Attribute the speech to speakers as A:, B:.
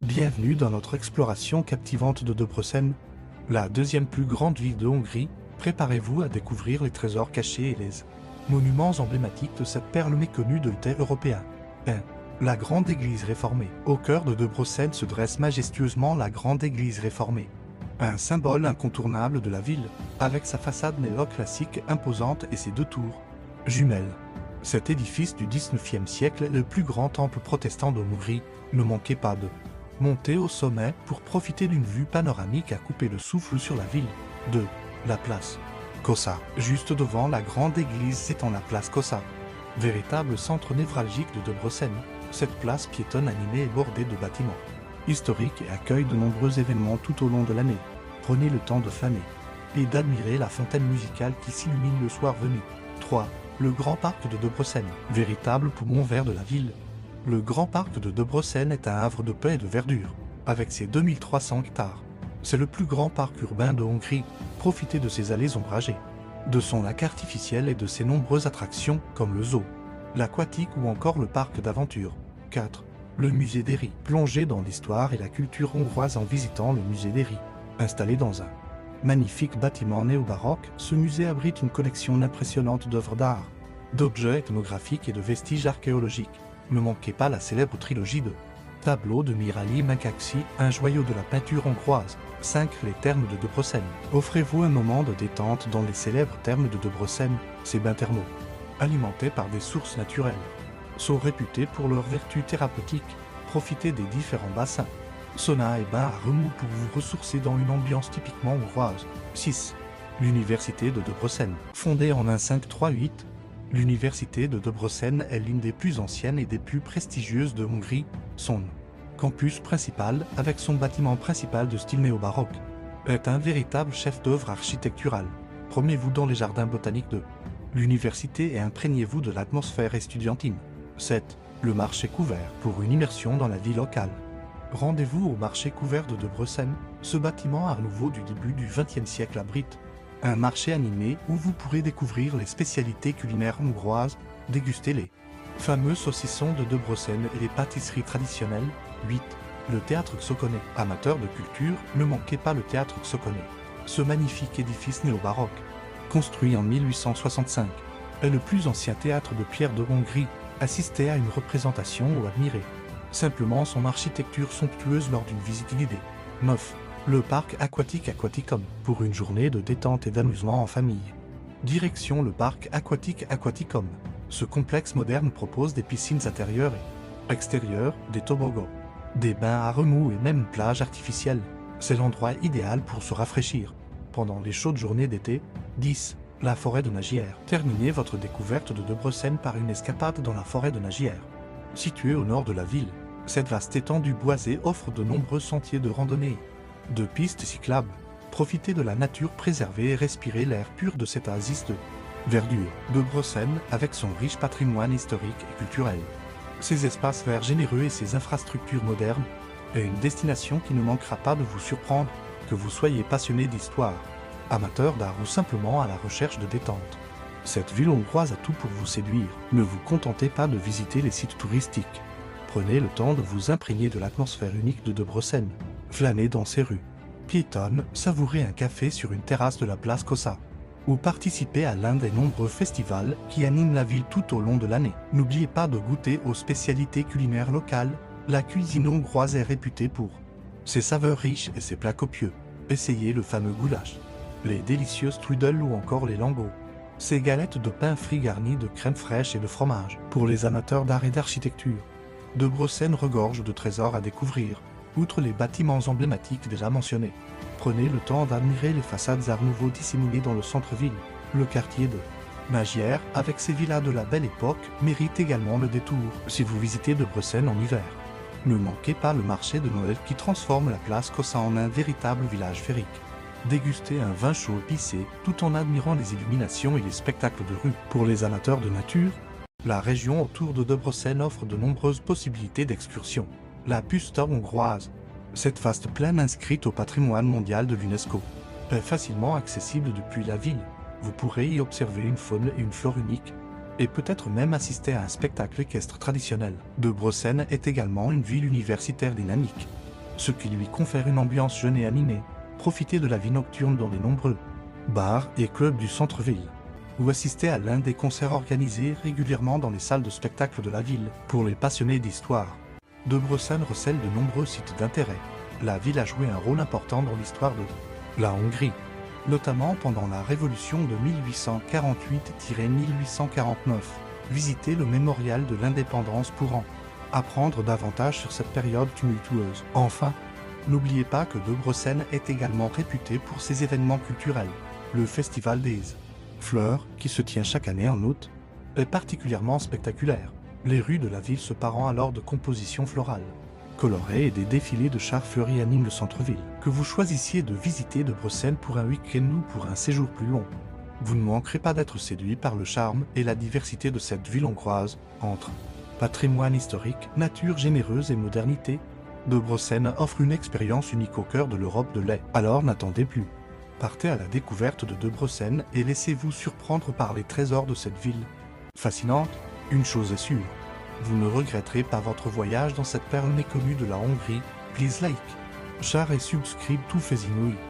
A: Bienvenue dans notre exploration captivante de Debrecen, la deuxième plus grande ville de Hongrie. Préparez-vous à découvrir les trésors cachés et les monuments emblématiques de cette perle méconnue de l'État européen. 1. La grande église réformée. Au cœur de Debrecen se dresse majestueusement la grande église réformée. Un symbole incontournable de la ville, avec sa façade néoclassique imposante et ses deux tours jumelles. Cet édifice du XIXe siècle est le plus grand temple protestant de Hongrie. Ne manquez pas de monter au sommet pour profiter d'une vue panoramique à couper le souffle sur la ville. 2. La place Kosza. Juste devant la grande église s'étend la place Kosza. Véritable centre névralgique de Debrecen, cette place piétonne animée est bordée de bâtiments historiques et accueille de nombreux événements tout au long de l'année. Prenez le temps de flâner et d'admirer la fontaine musicale qui s'illumine le soir venu. 3. Le Grand Parc de Debrecen. Véritable poumon vert de la ville, le Grand Parc de Debrecen est un havre de paix et de verdure, avec ses 2300 hectares. C'est le plus grand parc urbain de Hongrie. Profitez de ses allées ombragées, de son lac artificiel et de ses nombreuses attractions comme le zoo, l'aquatique ou encore le parc d'aventure. 4. Le musée d'Éry. Plongez dans l'histoire et la culture hongroise en visitant le musée d'Éry. Installé dans un magnifique bâtiment néo-baroque, ce musée abrite une collection impressionnante d'œuvres d'art, d'objets ethnographiques et de vestiges archéologiques. Ne manquez pas la célèbre trilogie de tableaux de Mihaly Makácsy, un joyau de la peinture hongroise. 5. Les thermes de Debrecen. Offrez-vous un moment de détente dans les célèbres thermes de Debrecen. Ces bains thermaux, alimentés par des sources naturelles, sont réputés pour leurs vertus thérapeutiques. Profitez des différents bassins, sauna et bains à remous pour vous ressourcer dans une ambiance typiquement hongroise. 6. L'université de Debrecen. Fondée en 1538, l'université de Debrecen est l'une des plus anciennes et des plus prestigieuses de Hongrie. Son campus principal, avec son bâtiment principal de style néo-baroque, est un véritable chef-d'œuvre architectural. Promenez-vous dans les jardins botaniques de l'université et imprégnez-vous de l'atmosphère estudiantine. 7. Le marché couvert. Pour une immersion dans la vie locale, rendez-vous au marché couvert de Debrecen. Ce bâtiment art nouveau du début du XXe siècle abrite un marché animé où vous pourrez découvrir les spécialités culinaires hongroises, déguster les fameux saucissons de Debrecen et les pâtisseries traditionnelles. 8. Le théâtre Xokone. Amateur de culture, ne manquez pas le théâtre Xokone. Ce magnifique édifice néo-baroque, construit en 1865, est le plus ancien théâtre de pierre de Hongrie. Assistez à une représentation ou admirez simplement son architecture somptueuse lors d'une visite guidée. 9. Le parc aquatique Aquaticum. Pour une journée de détente et d'amusement en famille, direction le parc aquatique Aquaticum. Ce complexe moderne propose des piscines intérieures et extérieures, des toboggans, des bains à remous et même une plage artificielle. C'est l'endroit idéal pour se rafraîchir pendant les chaudes journées d'été. 10. La forêt de Nagière. Terminez votre découverte de Debrecen par une escapade dans la forêt de Nagière. Située au nord de la ville, cette vaste étendue boisée offre de nombreux sentiers de randonnée, de pistes cyclables. Profitez de la nature préservée et respirez l'air pur de cette oasis de verdure. Debrecen, avec son riche patrimoine historique et culturel, ses espaces verts généreux et ses infrastructures modernes, est une destination qui ne manquera pas de vous surprendre, que vous soyez passionné d'histoire, amateur d'art ou simplement à la recherche de détente. Cette ville hongroise a tout pour vous séduire. Ne vous contentez pas de visiter les sites touristiques. Prenez le temps de vous imprégner de l'atmosphère unique de Debrecen. Flânez dans ses rues piétonnes, savourez un café sur une terrasse de la place Kosza, ou participez à l'un des nombreux festivals qui animent la ville tout au long de l'année. N'oubliez pas de goûter aux spécialités culinaires locales. La cuisine hongroise est réputée pour ses saveurs riches et ses plats copieux. Essayez le fameux goulash, les délicieux strudels ou encore les lambeaux. Ces galettes de pain frit garnies de crème fraîche et de fromage. Pour les amateurs d'art et d'architecture, Debrecen regorge de trésors à découvrir. Outre les bâtiments emblématiques déjà mentionnés, prenez le temps d'admirer les façades art nouveau disséminées dans le centre-ville. Le quartier de Nagière, avec ses villas de la belle époque, mérite également le détour si vous visitez Debrecen en hiver. Ne manquez pas le marché de Noël qui transforme la place Kosza en un véritable village féerique. Dégustez un vin chaud épicé tout en admirant les illuminations et les spectacles de rue. Pour les amateurs de nature, la région autour de Debrecen offre de nombreuses possibilités d'excursion. La Puszta hongroise, cette vaste plaine inscrite au patrimoine mondial de l'UNESCO, est facilement accessible depuis la ville. Vous pourrez y observer une faune et une flore uniques, et peut-être même assister à un spectacle équestre traditionnel. Debrecen est également une ville universitaire dynamique, ce qui lui confère une ambiance jeune et animée. Profitez de la vie nocturne dans les nombreux bars et clubs du centre-ville, ou assistez à l'un des concerts organisés régulièrement dans les salles de spectacle de la ville. Pour les passionnés d'histoire, Debrecen recèle de nombreux sites d'intérêt. La ville a joué un rôle important dans l'histoire de la Hongrie, notamment pendant la révolution de 1848-1849. Visitez le mémorial de l'indépendance pour en apprendre davantage sur cette période tumultueuse. Enfin, n'oubliez pas que Debrecen est également réputé pour ses événements culturels. Le Festival des Fleurs, qui se tient chaque année en août, est particulièrement spectaculaire. Les rues de la ville se parent alors de compositions florales colorées et des défilés de chars fleuris animent le centre-ville. Que vous choisissiez de visiter Debrecen pour un week-end ou pour un séjour plus long, vous ne manquerez pas d'être séduit par le charme et la diversité de cette ville hongroise, entre patrimoine historique, nature généreuse et modernité. Debrecen offre une expérience unique au cœur de l'Europe de l'Est. Alors n'attendez plus. Partez à la découverte de Debrecen et laissez-vous surprendre par les trésors de cette ville fascinante. Une chose est sûre, vous ne regretterez pas votre voyage dans cette perle méconnue de la Hongrie. Please like, share et subscribe to Fezinui.